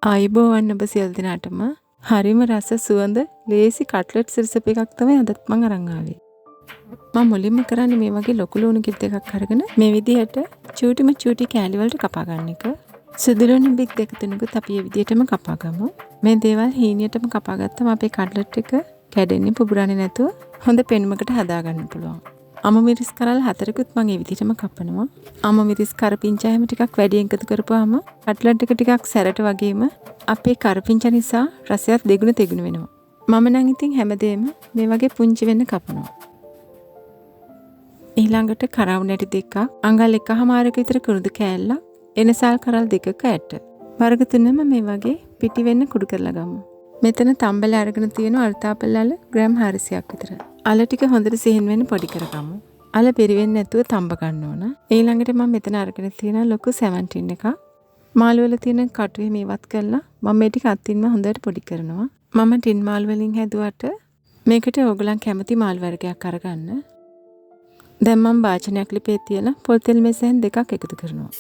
ආයුබෝවන් ඔබ සියලු දෙනාටම. හරිම රස සුවඳ ලේසි කට්ලට්ස් රෙසිපි එකක් තමයි අදත් මම අරන් ආවේ. මම මුලින්ම කරන්නේ මේ වගේ ලොකු ලුණු කිට් එකක් අරගෙන මේ විදිහට චූටි කෑලි වලට කපා ගන්න එක. සුදු ලුණු බික් දෙක තුනකුත් අපි මේ විදිහටම කපා ගමු. මේ දේවල් හීනියටම කපා ගත්තම අපේ කට්ලට් එක කැඩෙන්නේ පුපුරන්නේ නැතුව හොඳ පෙනුමකට හදා ගන්න පුළුවන්. අමු මිරිස් කරල් 4කුත් මම මේ විදිහටම කපනවා. අමු මිරිස් කරපිංචා හැම ටිකක් වැඩි එකතු කරපුවාම කට්ලට් එක ටිකක් සැරට වගේම අපේ කරපිංචා නිසා රසයත් දෙගුණ තෙගුණ වෙනවා. මම නම් ඉතින් හැමදේම මේ වගේ පුංචි වෙන්න කපනවා. ඊළඟට කරවු නැටි දෙකක්, අඟල් 1/2 විතර කුරුදු කෑල්ලක්, එනසල් කරල් දෙකක ඇට. වර්ග තුනම මේ වගේ පිටි වෙන්න කුඩු කරලා ගමු. මෙතන තම්බල අරගෙන තියෙන අල්තාපල් අල ග්‍රෑම් 400ක් විතර. අල ටික හොඳට සිහින් වෙන්න පොඩි කරගමු. අල පෙරි වෙන්නේ නැතුව තම්බ ගන්න ඕන. ඊළඟට මම මෙතන අරගෙන තියෙන ලොකු 17 එකක්. මාළු වල තියෙන කටුවේ මේවත් කරලා මම මේ ටික අත්ින්ම හොඳට පොඩි කරනවා. මම ටින් මාළු වලින් හැදුවට මේකට ඕගලන් කැමති මාළු වර්ගයක් අරගන්න. දැන් මම වාචනයක් ලිපේ තියලා පොල් තෙල් මෙසෙන් දෙකක් එකතු කරනවා.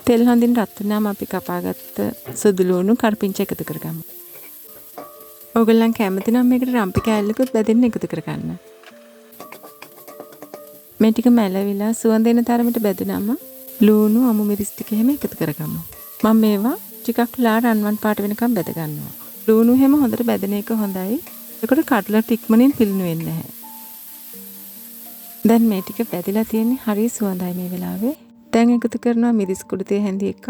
තෙල් හොඳින් රත් වුණාම අපි කපාගත්ත සුදු ලුණු කරපිංචා එකතු කරගමු. ඕගලන් කැමති නම් මේකට රම්පි කෑල්ලකුත් බෙදෙන්න එකතු කරගන්න. මේ ටික මැලවිලා සුවඳ එන තරමට බෙදුනම ලුණු අමු මිරිස් ටික එහෙම එකතු කරගමු. මම මේවා ටිකක් ලා රන්වන් පාට වෙනකම් බෙද ගන්නවා. ලුණු හැම හොඳට බෙදෙන එක හොඳයි. ඒකට කට්ලට් ඉක්මනින් පිළිනු වෙන්නේ නැහැ. දැන් මේ ටික බෙදලා තියෙන්නේ හරිය සුවඳයි මේ වෙලාවේ. දැන් එකතු කරනවා මිරිස් කුඩු තේ හැඳි එකක්,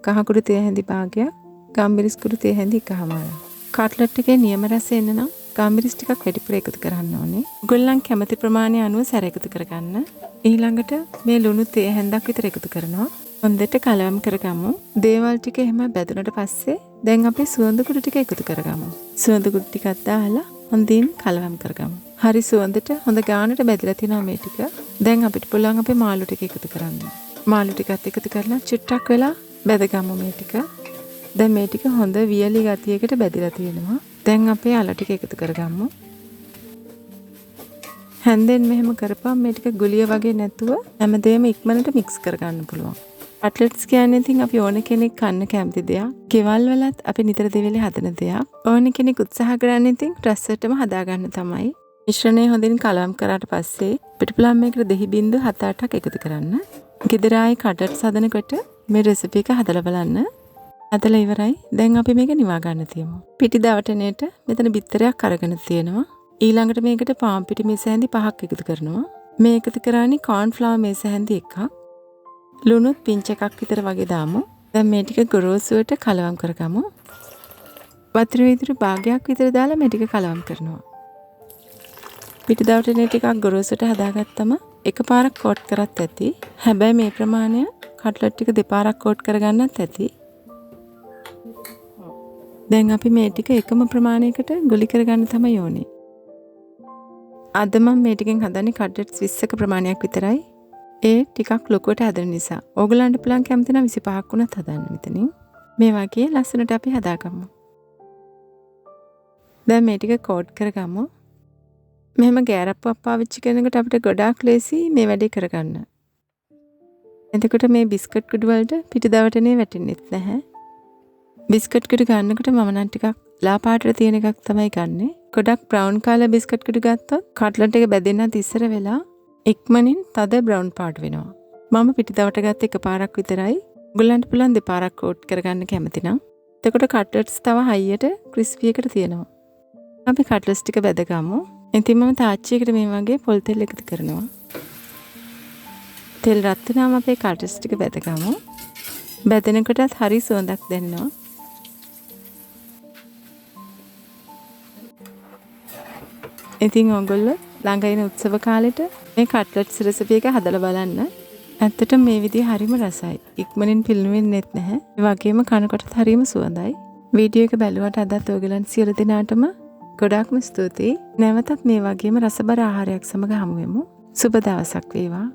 කහ කුඩු තේ හැඳි භාගයක්, ගම්මිරිස් කුඩු තේ හැඳි එකමාරක්. කට්ලට් එකේ නියම රස එන්න නම් ගම්මිරිස් ටිකක් වැඩිපුර එකතු කරන්න ඕනේ. ඔයගොල්ලන් කැමති ප්‍රමාණය අනුව සැර එකතු කරගන්න. ඊළඟට මේ ලුණු තේ හැඳක් විතර එකතු කරනවා. හොඳට කලවම් කරගමු. දේවල් ටික එහෙම බැදුනට පස්සේ දැන් අපි සුවඳ කුඩු ටික එකතු කරගමු. සුවඳ කුඩු ටිකක් දාලා හොඳින් කලවම් කරගමු. හරි සුවඳට හොඳ ගානට බැදලා තිනවා මේ ටික. දැන් අපිට පුළුවන් අපේ මාළු ටික එකතු කරන්න. මාළු ටිකත් එකතු කරලා චුට්ටක් වෙලා බැදගමු මේ ටික. දැන් මේ ටික හොඳ වියලි ගතියකට බැදලා තියෙනවා. දැන් අපේ අල ටික එකතු කරගමු. හැන්දෙන් මෙහෙම කරපුවම මේ ටික ගුලිය වගේ නැතුව හැමදේම ඉක්මනට මික්ස් කරගන්න පුළුවන්. කට්ලට්ස් කියන්නේ ඉතින් අපි ඕන කෙනෙක් කන්න කැමති දෙයක්. ගෙවල් වලත් අපි නිතර දෙවෙලේ හදන දෙයක්. ඕන කෙනෙක් උත්සාහ කරන්නේ ඉතින් රසටම හදාගන්න තමයි. මිශ්‍රණය හොඳින් කලවම් කරාට පස්සේ පිටුපලම් මේකට දෙහි බින්දු 7-8ක් එකතු කරන්න. ගෙදර ආයේ කට්ලට්ස් හදනකොට මේ රෙසිපි එක හදලා බලන්න. හදලා ඉවරයි. දැන් අපි මේක නිවා ගන්න තියමු. පිටි දවටනේට මෙතන බිත්තරයක් අරගෙන තියෙනවා. ඊළඟට මේකට පාන් පිටි මේස හැඳි 5ක් එකතු කරනවා. මේ එකතු කරන්නේ කෝන් ෆ්ලවර් මේස හැඳි එකක්. ලුණුත් පිංච එකක් විතර වගේ දාමු. දැන් මේ ටික ගොරෝසුවට කලවම් කරගමු. වතුර විතර භාගයක් විතර දාලා මේ ටික කලවම් කරනවා. පිටි දවටනේ ටිකක් ගොරෝසුට හදාගත්තම එකපාරක් කෝට් කරත් ඇති. හැබැයි මේ ප්‍රමාණය කට්ලට් ටික දෙපාරක් කෝට් කරගන්නත් ඇති. දැන් අපි මේ ටික එකම ප්‍රමාණයකට ගුලි කරගන්න තමයි ඕනේ. අද මම මේ ටිකෙන් හදන්නේ කට්ලට්ස් 20ක ප්‍රමාණයක් විතරයි. ඒ ටිකක් ලොකුවට හදන නිසා. ඕගලන්ට පුළුවන් කැමති නම් 25ක් වුණත් හදන්න මෙතනින්. මේ වගේ ලස්සනට අපි හදාගමු. දැන් මේ ටික කෝට් කරගමු. මෙහෙම ගෑරප්පුවක් පාවිච්චි කරනකොට අපිට ගොඩාක් ලේසි මේ වැඩේ කරගන්න. එතකොට මේ බිස්කට් කුඩු වලට පිටි දවටනේ වැටෙන්නේ නැහැ. බිස්කට් කුඩු ගන්නකොට මම නම් ටිකක් ලා පාටට තියෙන එකක් තමයි ගන්නෙ. ගොඩක් බ්‍රවුන් කාලර් බිස්කට් කුඩු ගත්තොත් කට්ලට් එක බැදෙන්නත් ඉස්සර වෙලා ඉක්මනින් තද බ්‍රවුන් පාට වෙනවා. මම පිටි දවට ගත්ත එකපාරක් විතරයි. ඔයගලන්ට පුළුවන් දෙපාරක් කෝට් කරගන්න කැමති නම්. එතකොට කට්ලට්ස් තව හයියට ක්‍රිස්පි එකට තියෙනවා. අපි කට්ලට්ස් ටික බැදගමු. ඉතින් මම තාච්චියකට මේ වගේ පොල් තෙල් එකතු කරනවා. තෙල් රත් වුණාම අපේ කට්ලට්ස් ටික බැදගමු. බැදෙනකොටත් හරි සුවඳක් දැනෙනවා. ඉතින් ඔයගොල්ලෝ ළඟ ඉන උත්සව කාලෙට මේ කට්ලට්ස් රෙසිපි එක හදලා බලන්න. ඇත්තටම මේ විදිහ හරිම රසයි. ඉක්මනින් පිළිනු වෙන්නෙත් නැහැ. ඒ වගේම කනකොටත් හරිම සුවඳයි. වීඩියෝ එක බැලුවට අදත් ඔයගලන් සියලු දෙනාටම ගොඩාක්ම ස්තුතියි. නැවතත් මේ වගේම රසබර ආහාරයක් සමග හමු වෙමු. සුබ දවසක් වේවා.